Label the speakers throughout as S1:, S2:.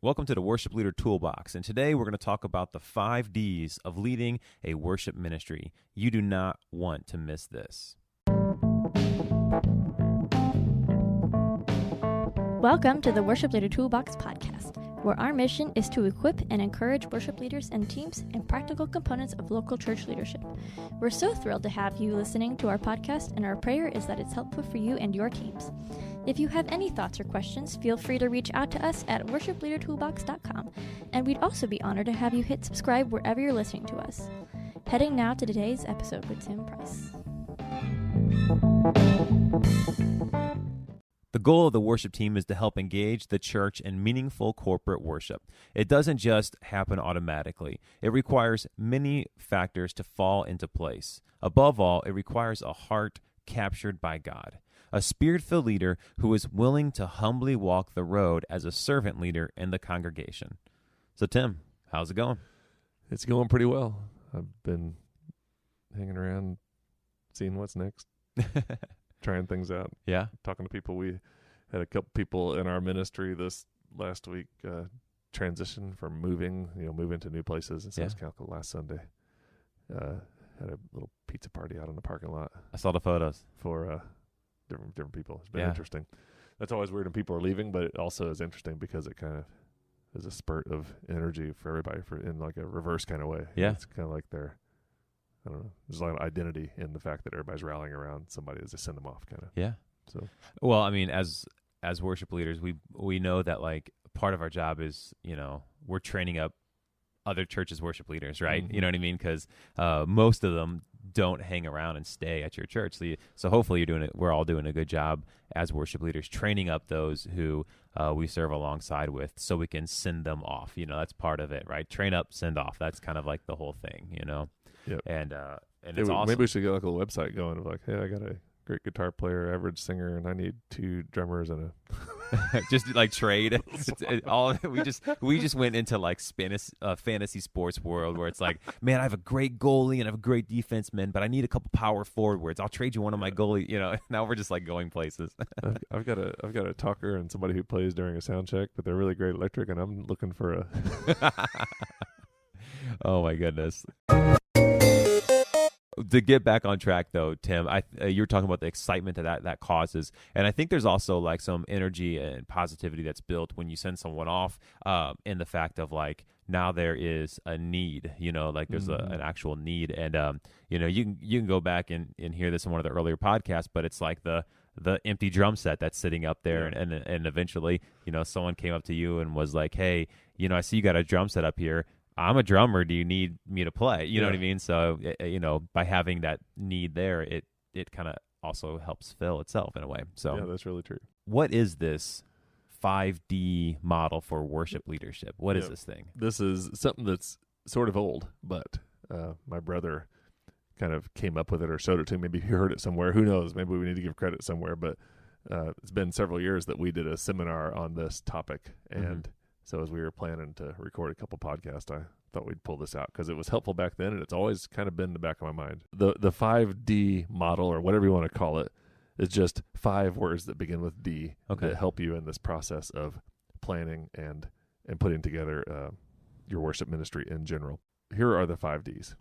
S1: Welcome to the Worship Leader Toolbox, and today we're going to talk about the 5 Ds of leading a worship ministry. You do not want to miss this.
S2: Welcome to the Worship Leader Toolbox podcast, where our mission is to equip and encourage worship leaders and teams in practical components of local church leadership. We're so thrilled to have you listening to our podcast, and our prayer is that it's helpful for you and your teams. If you have any thoughts or questions, feel free to reach out to us at worshipleadertoolbox.com, and we'd also be honored to have you hit subscribe wherever you're listening to us. Heading now to today's episode with Tim Price.
S1: The goal of the worship team is to help engage the church in meaningful corporate worship. It doesn't just happen automatically. It requires many factors to fall into place. Above all, it requires a heart captured by God, a spirit-filled leader who is willing to humbly walk the road as a servant leader in the congregation. So, Tim, how's it going?
S3: It's going pretty well. I've been hanging around, seeing what's next, trying things out.
S1: Yeah?
S3: Talking to people. We had a couple people in our ministry this last week transition from moving to new places. And so it's kind of cool. Last Sunday, had a little pizza party out in the parking lot.
S1: I saw the photos.
S3: For different people. It's been interesting. That's always weird when people are leaving, but it also is interesting because it kind of is a spurt of energy for everybody in like a reverse kind of way.
S1: Yeah.
S3: It's kind of like I don't know, there's a lot of identity in the fact that everybody's rallying around somebody as they send them off kind of.
S1: Yeah.
S3: So,
S1: well, I mean, as worship leaders, we know that like part of our job is, we're training up other churches' worship leaders, right?
S3: Mm-hmm.
S1: You know what I mean? Because most of them don't hang around and stay at your church. So hopefully we're all doing a good job as worship leaders, training up those who we serve alongside with so we can send them off. That's part of it, right? Train up, send off. That's kind of like the whole thing,
S3: Yep.
S1: And it's awesome.
S3: Maybe we should get like a website going of like, hey, I got a great guitar player, average singer, and I need 2 drummers and a
S1: just like trade. We just went into like fantasy sports world where it's like, man, I have a great goalie and I have a great defenseman, but I need a couple power forwards. I'll trade you one of my goalie. Now we're just like going places.
S3: I've got a talker and somebody who plays during a sound check, but they're really great electric, and I'm looking for a.
S1: Oh my goodness. To get back on track, though, Tim, you're talking about the excitement that causes, and I think there's also like some energy and positivity that's built when you send someone off, in the fact of like now there is a need, like there's an actual need, and you can go back and hear this in one of the earlier podcasts, but it's like the empty drum set that's sitting up there, and eventually someone came up to you and was like, hey, I see you got a drum set up here. I'm a drummer. Do you need me to play? You know what I mean? So, by having that need there, it kind of also helps fill itself in a way. So,
S3: yeah, that's really true.
S1: What is this 5D model for worship leadership? What is this thing?
S3: This is something that's sort of old, but my brother kind of came up with it or showed it to me. Maybe he heard it somewhere. Who knows? Maybe we need to give credit somewhere. But it's been several years that we did a seminar on this topic, and so as we were planning to record a couple podcasts, I thought we'd pull this out because it was helpful back then, and it's always kind of been in the back of my mind. The 5D model, or whatever you want to call it, is just 5 words that begin with D that help you in this process of planning and putting together your worship ministry in general. Here are the 5 Ds.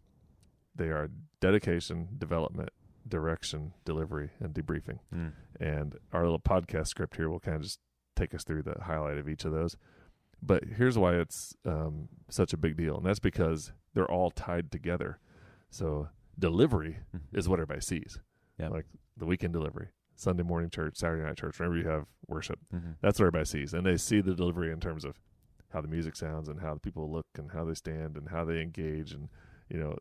S3: They are dedication, development, direction, delivery, and debriefing. And our little podcast script here will kind of just take us through the highlight of each of those. But here's why it's such a big deal, and that's because they're all tied together. So delivery is what everybody sees, like the weekend delivery, Sunday morning church, Saturday night church, whenever you have worship. That's what everybody sees, and they see the delivery in terms of how the music sounds and how the people look and how they stand and how they engage, and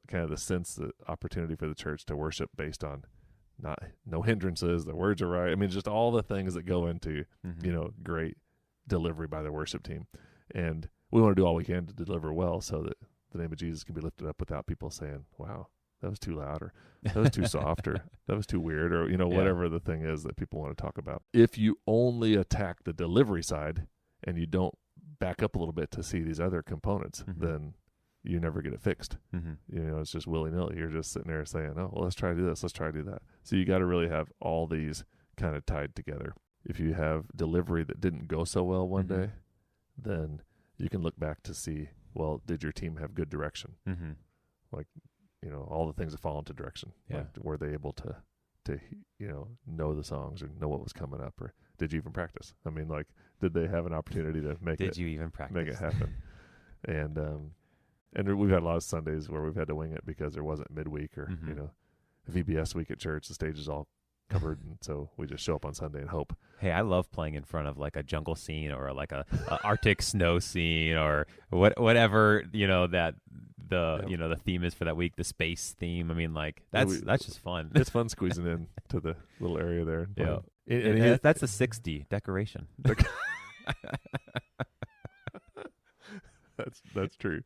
S3: kind of the sense, the opportunity for the church to worship based on no hindrances, the words are right. I mean, just all the things that go into great delivery by the worship team. And we want to do all we can to deliver well so that the name of Jesus can be lifted up without people saying, wow, that was too loud, or that was too soft, or that was too weird, or, whatever the thing is that people want to talk about. If you only attack the delivery side and you don't back up a little bit to see these other components, then you never get it fixed. It's just willy-nilly. You're just sitting there saying, oh, well, let's try to do this. Let's try to do that. So you got to really have all these kind of tied together. If you have delivery that didn't go so well one day, then you can look back to see, well, did your team have good direction?
S1: Mm-hmm.
S3: Like, all the things that fall into direction.
S1: Yeah.
S3: Like, were they able to know the songs or know what was coming up, or did you even practice? I mean, like, did they have an opportunity to make
S1: Did you even practice?
S3: make it happen? And we've had a lot of Sundays where we've had to wing it because there wasn't midweek or,
S1: Mm-hmm.
S3: VBS week at church, the stage is all covered. And so we just show up on Sunday and hope.
S1: Hey, I love playing in front of like a jungle scene or like a Arctic snow scene or whatever, that the theme is for that week, the space theme. I mean, like that's just fun.
S3: It's fun squeezing in to the little area there.
S1: Yeah.
S3: And
S1: That's a 60 decoration.
S3: That's true.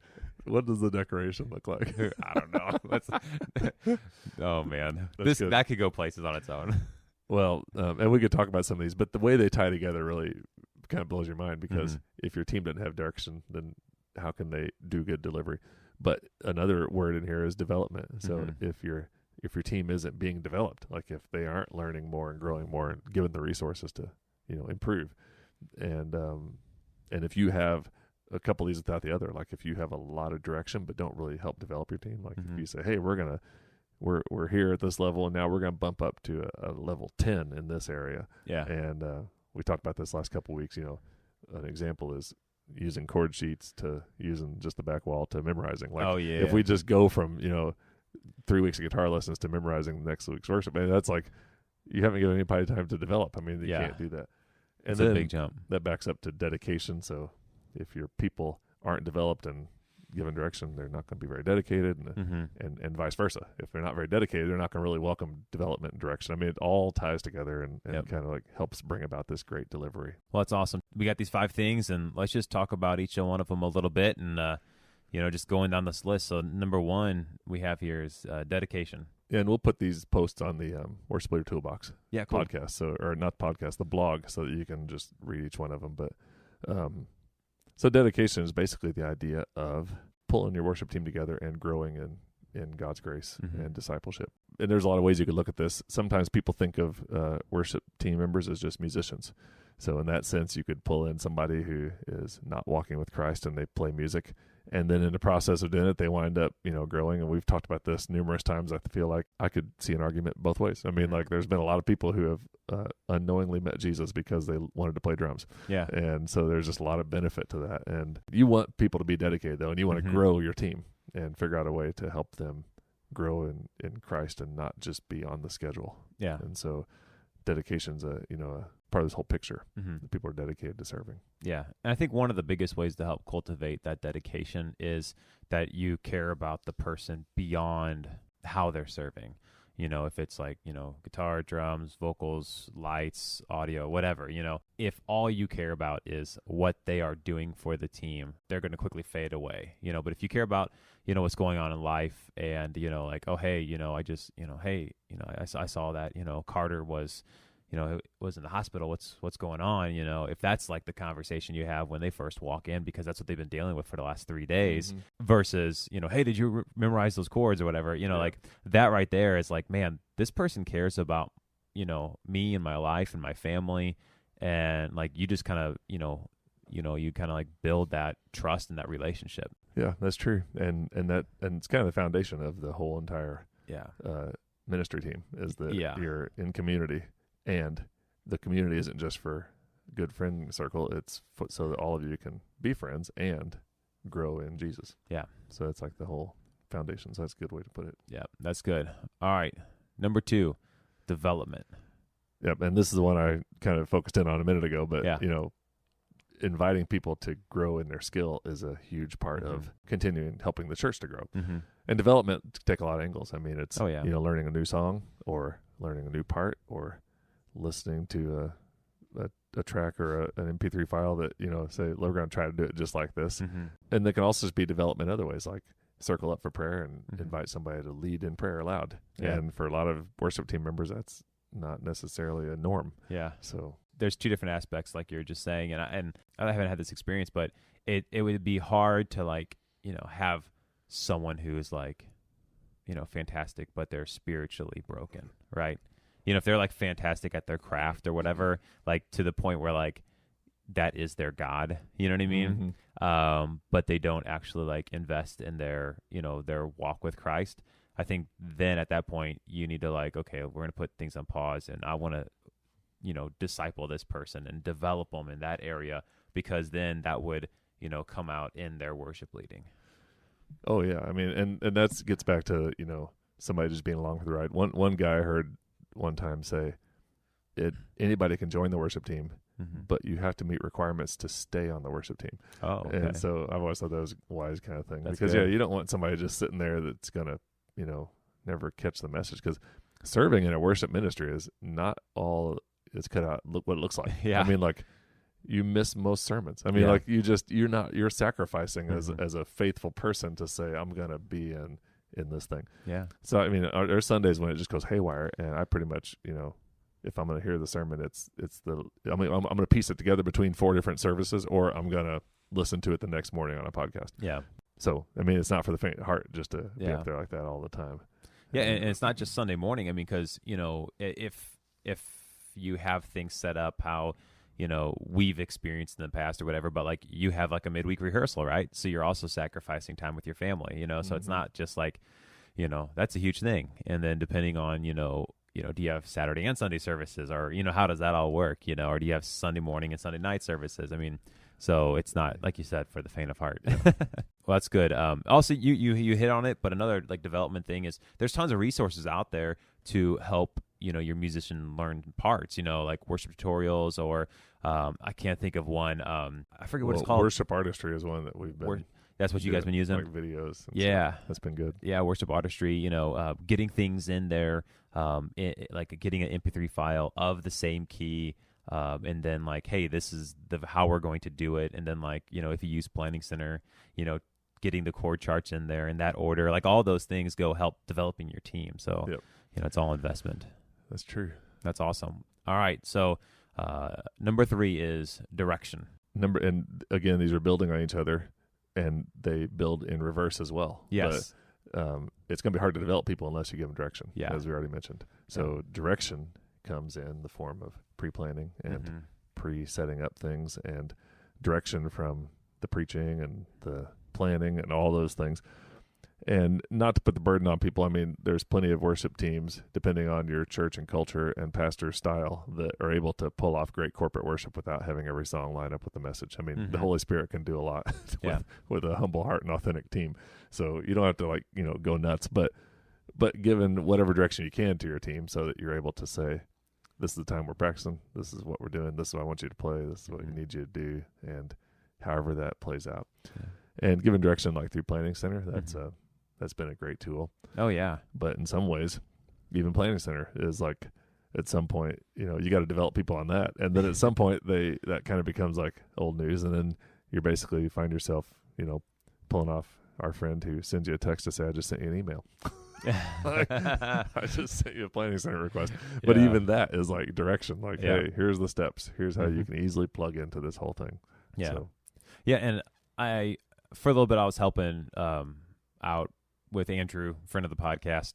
S3: What does the decoration look like?
S1: I don't know. Oh man,
S3: That's good.
S1: that could go places on its own.
S3: Well, and we could talk about some of these, but the way they tie together really kind of blows your mind, because if your team doesn't have direction, then how can they do good delivery? But another word in here is development. So if your team isn't being developed, like if they aren't learning more and growing more and given the resources to, improve, and if you have a couple of these without the other, like if you have a lot of direction but don't really help develop your team, like if you say, hey, we're here at this level and now we're gonna bump up to a level 10 in this area.
S1: Yeah.
S3: And we talked about this last couple of weeks. An example is using chord sheets to using just the back wall to memorizing. Like, if we just go from 3 weeks of guitar lessons to memorizing next week's worship, man, that's like you haven't given anybody time to develop. I mean, you can't do that. And
S1: it's
S3: then
S1: a big jump.
S3: That backs up to dedication. So if your people aren't developed and given direction, they're not going to be very dedicated, and vice versa. If they're not very dedicated, they're not going to really welcome development and direction. I mean, it all ties together and kind of like helps bring about this great delivery.
S1: Well, that's awesome. We got these 5 things, and let's just talk about each one of them a little bit, and just going down this list. So number 1 we have here is dedication.
S3: Yeah, and we'll put these posts on the Worship Leader Toolbox
S1: Cool.
S3: podcast, or not podcast, the blog, so that you can just read each one of them. But so dedication is basically the idea of pulling your worship team together and growing in God's grace and discipleship. And there's a lot of ways you could look at this. Sometimes people think of worship team members as just musicians. So in that sense, you could pull in somebody who is not walking with Christ and they play music. And then in the process of doing it, they wind up, growing. And we've talked about this numerous times. I feel like I could see an argument both ways. I mean, like there's been a lot of people who have unknowingly met Jesus because they wanted to play drums.
S1: Yeah.
S3: And so there's just a lot of benefit to that. And you want people to be dedicated, though, and you want to grow your team and figure out a way to help them grow in Christ and not just be on the schedule.
S1: Yeah.
S3: And so dedication's a part of this whole picture. That people are dedicated to serving.
S1: Yeah. And I think one of the biggest ways to help cultivate that dedication is that you care about the person beyond how they're serving. If it's like, guitar, drums, vocals, lights, audio, whatever, if all you care about is what they are doing for the team, they're going to quickly fade away, but if you care about, what's going on in life and, like, oh, hey, I saw that, Carter was, was in the hospital. What's going on? If that's like the conversation you have when they first walk in, because that's what they've been dealing with for the last 3 days versus, hey, did you memorize those chords or whatever? Like that right there is like, man, this person cares about, me and my life and my family. And like, you just kind of, you kind of like build that trust and that relationship.
S3: Yeah, that's true. And it's kind of the foundation of the whole entire ministry team is that you're in community. And the community isn't just for good friend circle. It's so that all of you can be friends and grow in Jesus. Yeah. So it's like the whole foundation. So that's a good way to put it.
S1: Yeah, that's good. All right. Number 2, development.
S3: Yep. And this is the one I kind of focused in on a minute ago. But, inviting people to grow in their skill is a huge part of continuing helping the church to grow. And development can take a lot of angles. I mean, it's, learning a new song or learning a new part or listening to a track or an MP3 file that, say, we're going to try to do it just like this. And there can also just be development other ways, like circle up for prayer and invite somebody to lead in prayer aloud. And for a lot of worship team members, that's not necessarily a norm. Yeah. So
S1: there's 2 different aspects, like you're just saying, and I haven't had this experience, but it would be hard to like, have someone who is like, fantastic, but they're spiritually broken, right? If they're like fantastic at their craft or whatever, like to the point where like that is their God. You know what I mean? But they don't actually like invest in their, their walk with Christ. I think then at that point you need to like, okay, we're going to put things on pause, and I want to, disciple this person and develop them in that area, because then that would, come out in their worship leading.
S3: Oh yeah. I mean, and that gets back to, somebody just being along for the ride. One guy I heard one time say, anybody can join the worship team, but you have to meet requirements to stay on the worship team.
S1: Oh, okay.
S3: And so I've always thought that was a wise kind of thing.
S1: That's
S3: because
S1: good.
S3: you don't want somebody just sitting there that's gonna, never catch the message, because serving in a worship ministry is not all it's cut out. Look what it looks like.
S1: Yeah.
S3: I mean, like, you miss most sermons. I mean, like, you're sacrificing as a faithful person to say, I'm gonna be in this thing.
S1: Yeah.
S3: So I mean, there are Sundays when it just goes haywire, and I pretty much, if I'm going to hear the sermon, I'm going to piece it together between 4 different services, or I'm going to listen to it the next morning on a podcast.
S1: Yeah.
S3: So, I mean, it's not for the faint of heart just to be up there like that all the time.
S1: Yeah. And it's not just Sunday morning. I mean, because, if you have things set up how, we've experienced in the past or whatever, but like you have like a midweek rehearsal, right? So you're also sacrificing time with your family, so it's not just like, that's a huge thing. And then depending on, do you have Saturday and Sunday services, or, how does that all work, or do you have Sunday morning and Sunday night services? I mean, so it's not, like you said, for the faint of heart. Well, that's good. Also, you hit on it, but another like development thing is there's tons of resources out there to help, your musician learn parts, like worship tutorials, or I can't think of one. I forget what it's called.
S3: Worship artistry is one that we've been.
S1: That's what you guys been using?
S3: Like videos.
S1: Yeah.
S3: Stuff. That's been good.
S1: Yeah, worship artistry, getting things in there, like getting an MP3 file of the same key, and then like, hey, this is how we're going to do it. And then like, if you use Planning Center, getting the chord charts in there in that order, like all those things go help developing your team. So, it's all investment.
S3: That's true.
S1: That's awesome. All right. So, number 3 is direction.
S3: And again, these are building on each other, and they build in reverse as well.
S1: Yes.
S3: But it's going to be hard to develop people unless you give them direction,
S1: Yeah.
S3: as we already mentioned. So direction comes in the form of pre-planning and pre-setting up things, and direction from the preaching and the planning and all those things. And not to put the burden on people, I mean, there's plenty of worship teams, depending on your church and culture and pastor style, that are able to pull off great corporate worship without having every song line up with the message. I mean, the Holy Spirit can do a lot with a humble heart and authentic team. So you don't have to go nuts, but given whatever direction you can to your team, so that you're able to say, this is the time we're practicing, this is what we're doing, this is what I want you to play, this is what we need you to do, and however that plays out. Yeah. And given direction like through Planning Center, that's been a great tool.
S1: Oh, yeah.
S3: But in some ways, even Planning Center is like, at some point, you got to develop people on that. And then at some point, that kind of becomes like old news. And then you basically find yourself, pulling off our friend who sends you a text to say, I just sent you an email. I just sent you a Planning Center request. But even that is like direction. Like, hey, here's the steps. Here's how you can easily plug into this whole thing.
S1: Yeah.
S3: So.
S1: Yeah. And for a little bit, I was helping out with Andrew, friend of the podcast,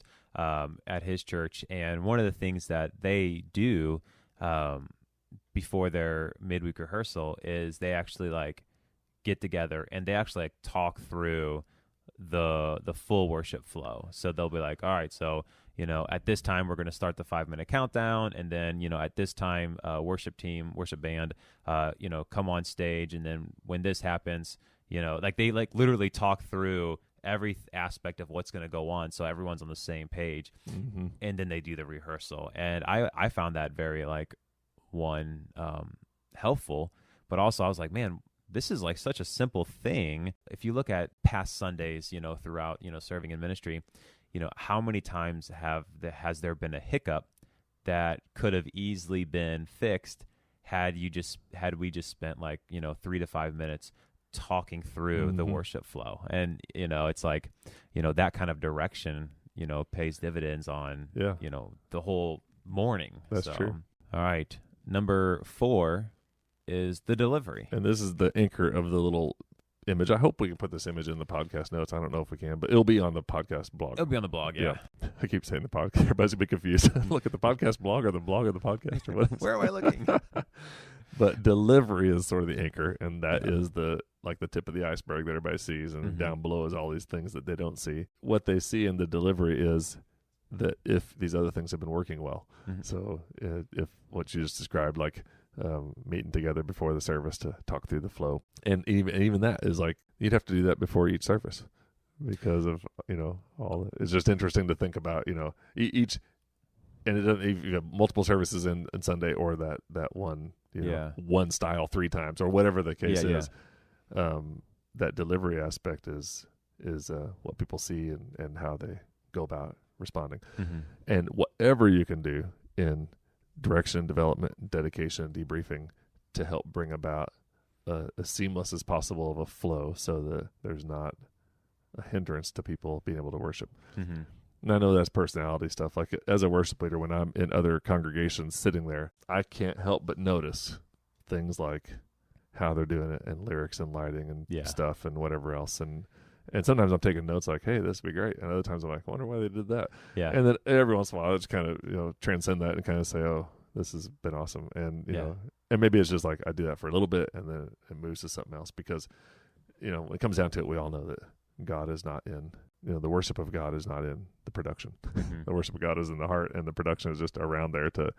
S1: at his church. And one of the things that they do before their midweek rehearsal is they actually like get together and they actually like talk through the full worship flow. So they'll be like, all right, so, at this time we're going to start the 5-minute countdown. And then, at this time, worship band, come on stage. And then when this happens, like they like literally talk through every aspect of what's going to go on, so everyone's on the same page. And then they do the rehearsal, and I found that very like helpful, but also I was like, man, this is like such a simple thing. If you look at past Sundays, throughout serving in ministry, how many times has there been a hiccup that could have easily been fixed had we just spent like 3 to 5 minutes talking through the worship flow. And it's like that kind of direction pays dividends on the whole morning.
S3: That's true.
S1: All right, number 4 is the delivery, and
S3: this is the anchor of the little image. I hope we can put this image in the podcast notes. I don't know if we can, but it'll be on the podcast blog.
S1: It'll be on the blog. Yeah.
S3: I keep saying the podcast. Everybody's gonna be confused. Look at the podcast blog or the blog of the podcast or what.
S1: Where am I looking?
S3: But delivery is sort of the anchor, and that is the tip of the iceberg that everybody sees, and down below is all these things that they don't see. What they see in the delivery is that if these other things have been working well. So if what you just described, like meeting together before the service to talk through the flow, and even that is like you'd have to do that before each service because of all. It's just interesting to think about each, and it doesn't you have multiple services in Sunday or that one one style 3 times or whatever the case is. That delivery aspect is what people see and how they go about responding. And whatever you can do in direction, development, dedication, and debriefing to help bring about as seamless as possible of a flow so that there's not a hindrance to people being able to worship. And I know that's personality stuff. Like as a worship leader, when I'm in other congregations sitting there, I can't help but notice things like how they're doing it and lyrics and lighting and stuff and whatever else. And sometimes I'm taking notes like, hey, this would be great. And other times I'm like, I wonder why they did that. Yeah. And then every once in a while I just kind of, transcend that and kind of say, oh, this has been awesome. And, and maybe it's just like I do that for a little bit and then it moves to something else because, when it comes down to it, we all know that God is not in, the worship of God is not in the production. The worship of God is in the heart, and the production is just around there to,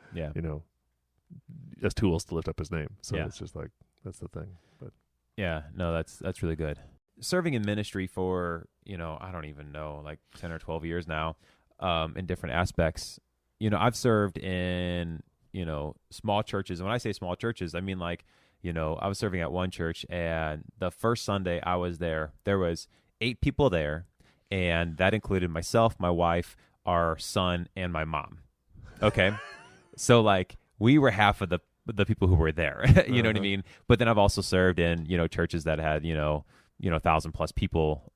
S3: as tools to lift up his name. So it's just like, that's the thing. But
S1: that's really good. Serving in ministry for, I don't even know, like 10 or 12 years now, in different aspects. I've served in, small churches. And when I say small churches, I mean like, I was serving at one church, and the first Sunday I was there was 8 people there, and that included myself, my wife, our son, and my mom. Okay. So like we were half of the people who were there, you know what I mean? But then I've also served in, churches that had, 1,000+ people,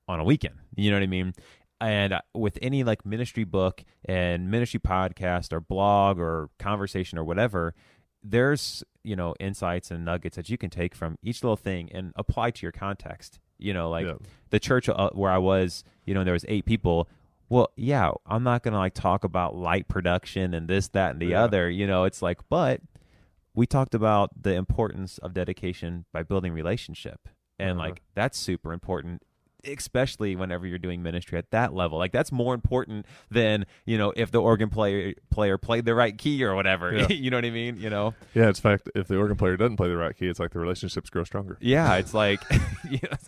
S1: on a weekend, you know what I mean? And with any like ministry book and ministry podcast or blog or conversation or whatever, there's, insights and nuggets that you can take from each little thing and apply to your context. The church where I was, there was 8 people. Well, I'm not going to like talk about light production and this, that, and the other, it's like, but we talked about the importance of dedication by building relationship. And like, that's super important, especially whenever you're doing ministry at that level. Like that's more important than, if the organ player played the right key or whatever, you know what I mean? Yeah.
S3: It's fact. If the organ player doesn't play the right key, it's like the relationships grow stronger.
S1: Yeah. It's like,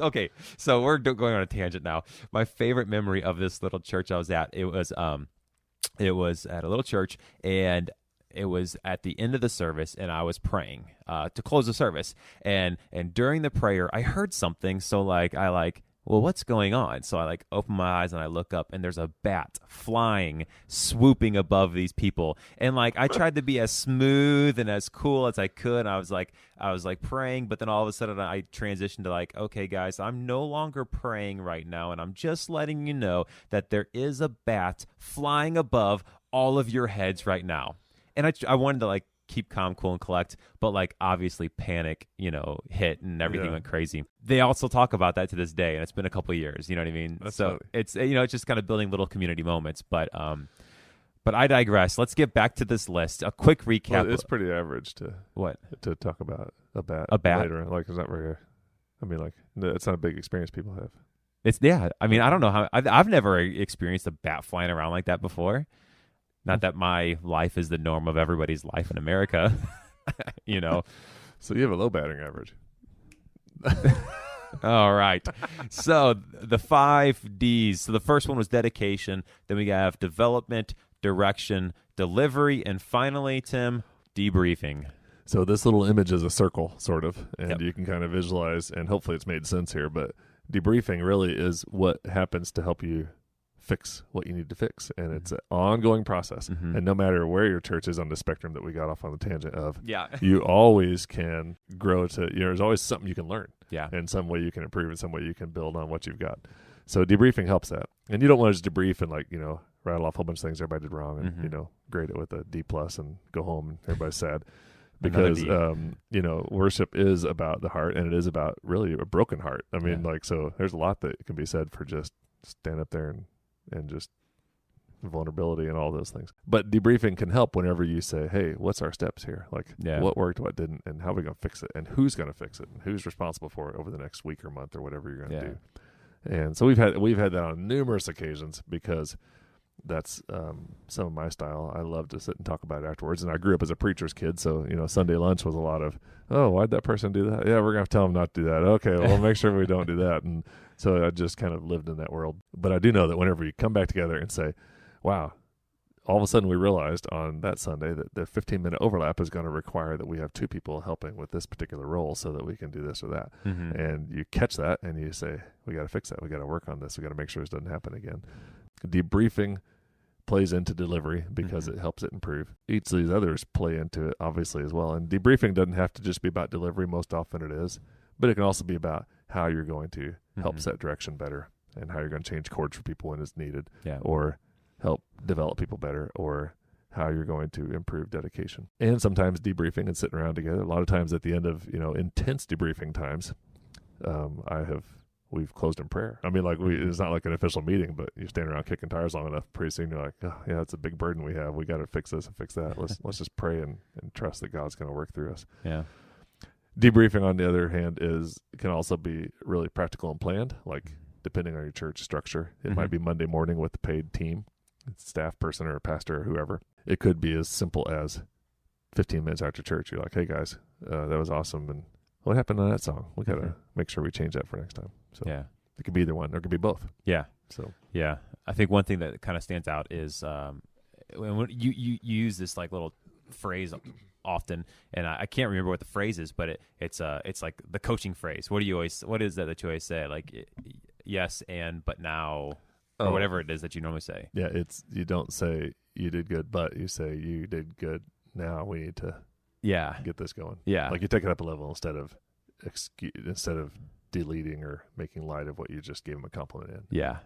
S1: okay. So we're going on a tangent now. My favorite memory of this little church I was at, it was at a little church, and it was at the end of the service, and I was praying to close the service. And during the prayer, I heard something. So well, what's going on? So I open my eyes and I look up, and there's a bat flying, swooping above these people. And I tried to be as smooth and as cool as I could. I was praying, but then all of a sudden I transitioned to okay, guys, I'm no longer praying right now, and I'm just letting you know that there is a bat flying above all of your heads right now. And I wanted to keep calm, cool, and collect, but obviously panic, hit, and everything went crazy. They also talk about that to this day, and it's been a couple of years, you know what I mean?
S3: That's
S1: so
S3: funny.
S1: It's, it's just kind of building little community moments, but I digress. Let's get back to this list. A quick recap.
S3: Well, it's pretty average to talk about a bat later on. It's not very, it's not a big experience people have.
S1: It's, I don't know how, I've never experienced a bat flying around like that before. Not that my life is the norm of everybody's life in America,
S3: So you have a low batting average.
S1: All right. So the 5 Ds. So the first one was dedication. Then we have development, direction, delivery, and finally, Tim, debriefing.
S3: So this little image is a circle, sort of, and you can kind of visualize, and hopefully it's made sense here, but debriefing really is what happens to help you fix what you need to fix, and it's an ongoing process. And no matter where your church is on the spectrum that we got off on the tangent of, you always can grow to, there's always something you can learn. In some way you can improve, in some way you can build on what you've got. So debriefing helps that. And you don't want to just debrief and rattle off a whole bunch of things everybody did wrong and grade it with a D+ and go home and everybody's sad. Because worship is about the heart, and it is about really a broken heart. So there's a lot that can be said for just stand up there and just vulnerability and all those things. But debriefing can help whenever you say, hey, what's our steps here? Like what worked, what didn't, and how are we going to fix it, and who's going to fix it, and who's responsible for it over the next week or month or whatever you're going to do. And so we've had that on numerous occasions, because that's some of my style. I love to sit and talk about it afterwards. And I grew up as a preacher's kid, so Sunday lunch was a lot of, oh, why'd that person do that? Yeah, we're gonna have to tell them not to do that. Okay, well, make sure we don't do that. And so I just kind of lived in that world. But I do know that whenever you come back together and say, wow, all of a sudden we realized on that Sunday that the 15-minute overlap is going to require that we have 2 people helping with this particular role so that we can do this or that. Mm-hmm. And you catch that and you say, we got to fix that. We got to work on this. We got to make sure this doesn't happen again. Debriefing plays into delivery because it helps it improve. Each of these others play into it, obviously, as well. And debriefing doesn't have to just be about delivery. Most often it is. But it can also be about how you're going to help set direction better, and how you're going to change course for people when it's needed, or help develop people better, or how you're going to improve dedication. And sometimes debriefing and sitting around together. A lot of times at the end of intense debriefing times, we've closed in prayer. I mean, it's not like an official meeting, but you stand around kicking tires long enough, pretty soon you're like, oh, yeah, it's a big burden we have. We got to fix this and fix that. Let's just pray and trust that God's going to work through us. Yeah. Debriefing, on the other hand, can also be really practical and planned, like depending on your church structure. It might be Monday morning with the paid team, staff person or a pastor or whoever. It could be as simple as 15 minutes after church. You're like, hey, guys, that was awesome. And what happened on that song? We got to make sure we change that for next time. So it could be either one, or it could be both. Yeah. So
S1: I think one thing that kind of stands out is when you use this like little phrase often, and I can't remember what the phrase is, but it's like the coaching phrase. What is that you always say? Like yes and but now, or whatever it is that you normally say.
S3: Yeah, you don't say you did good, but you say you did good. Now we need to get this going. Yeah, like you take it up a level instead of deleting or making light of what you just gave them a compliment in.
S1: Yeah.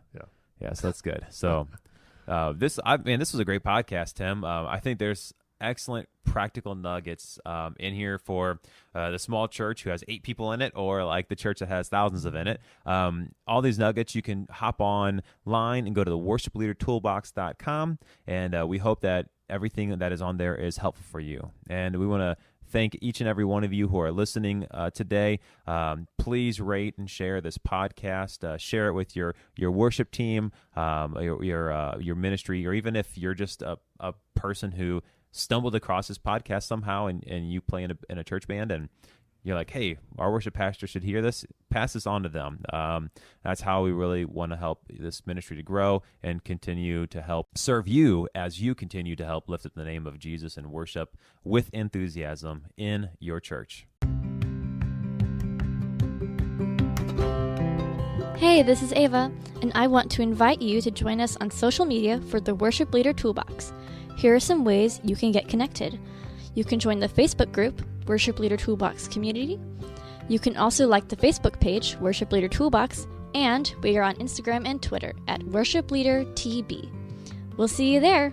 S1: So that's good. So this was a great podcast, Tim. I think there's excellent practical nuggets in here for the small church who has 8 people in it, or like the church that has thousands of in it. All these nuggets, you can hop online and go to the worshipleadertoolbox.com, and we hope that everything that is on there is helpful for you. And we want to thank each and every one of you who are listening today. Please rate and share this podcast. Share it with your worship team, your ministry, or even if you're just a person who stumbled across this podcast somehow and you play in a church band and you're like, hey, our worship pastor should hear this, pass this on to them. That's how we really want to help this ministry to grow and continue to help serve you as you continue to help lift up the name of Jesus and worship with enthusiasm in your church.
S2: Hey, this is Ava, and I want to invite you to join us on social media for the Worship Leader Toolbox. Here are some ways you can get connected. You can join the Facebook group, Worship Leader Toolbox Community. You can also like the Facebook page, Worship Leader Toolbox, and we are on Instagram and Twitter at Worship Leader TB. We'll see you there.